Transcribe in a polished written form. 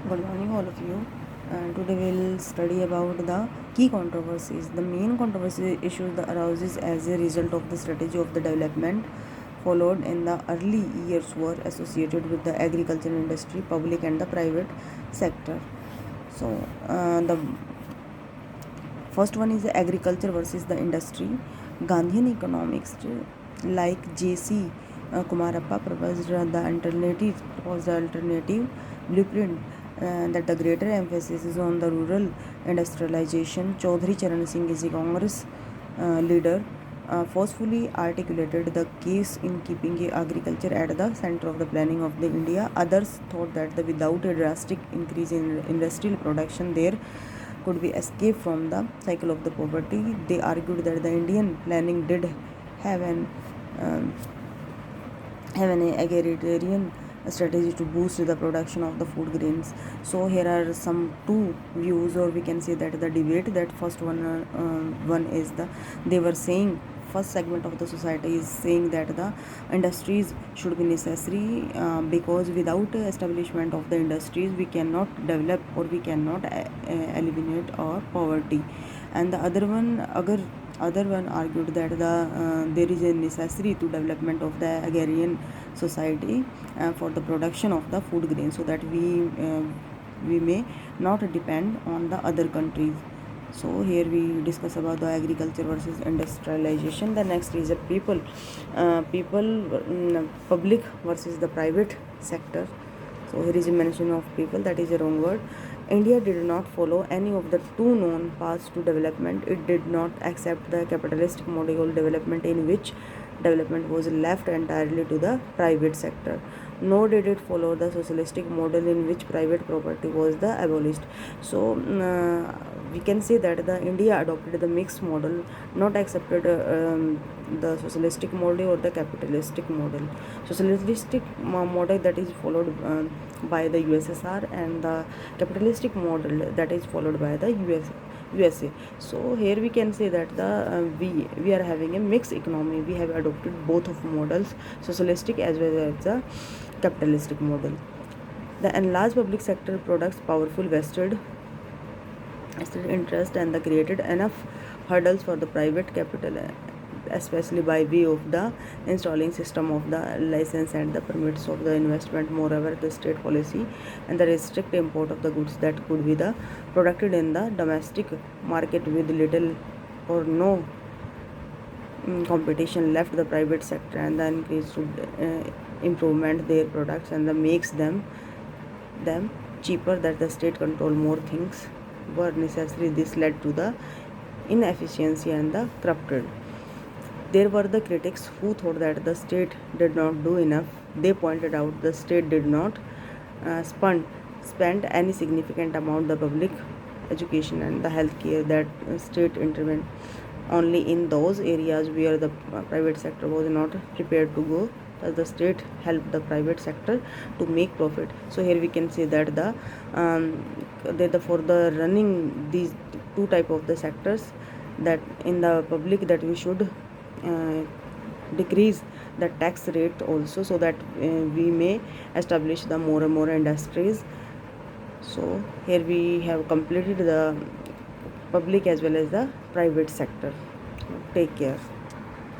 Good morning, all of you. And today we'll study about the key controversies. The main controversy issues that arises as a result of the strategy of the development followed in the early years were associated with the agricultural industry, public and the private sector. So the first one is the agriculture versus the industry. Gandhian economics like J.C. Kumarappa proposed the alternative blueprint that the greater emphasis is on the rural industrialization. Chaudhary Charan Singh is a Congress leader, forcefully articulated the case in keeping agriculture at the center of the planning of the India. Others thought that without a drastic increase in industrial production, there could be escape from the cycle of the poverty. They argued that the Indian planning did have an um, agrarian strategy to boost the production of the food grains. So here are some two views, or we can say that the debate. That first one is the they were saying first segment of the society is saying that the industries should be necessary, because without establishment of the industries we cannot develop or we cannot eliminate our poverty. And the other one argued that there is a necessity to development of the agrarian society for the production of the food grain, so that we may not depend on the other countries. So here we discuss about the agriculture versus industrialization. The next is a public versus the private sector. So here is a mention of people, that is a wrong word. India did not follow any of the two known paths to development. It did not accept the capitalistic model of development, in which development was left entirely to the private sector. Nor did it follow the socialistic model, in which private property was the abolished. So we can say that the India adopted the mixed model, not accepted the socialistic model or the capitalistic model. Socialistic model that is followed by the USSR, and the capitalistic model that is followed by the USA. So here we can say that we are having a mixed economy. We have adopted both of models, socialistic as well as the capitalistic model. The enlarged public sector products powerful vested interest, and created enough hurdles for the private capital, especially by way of the installing system of the license and the permits of the investment. Moreover, the state policy and the restrict import of the goods that could be the produced in the domestic market with little or no competition left the private sector, and the increase to improvement their products, and makes them cheaper, that the state control more things were necessary. This led to the inefficiency and the corrupted. There were the critics who thought that the state did not do enough. They pointed out the state did not spend any significant amount the public education and the healthcare, that state intervened only in those areas where the private sector was not prepared to go. The state helped the private sector to make profit. So here we can say that for the running these two type of the sectors, that in the public, that we should decrease the tax rate also, so that we may establish the more and more industries. So here we have completed the public as well as the private sector. Take care.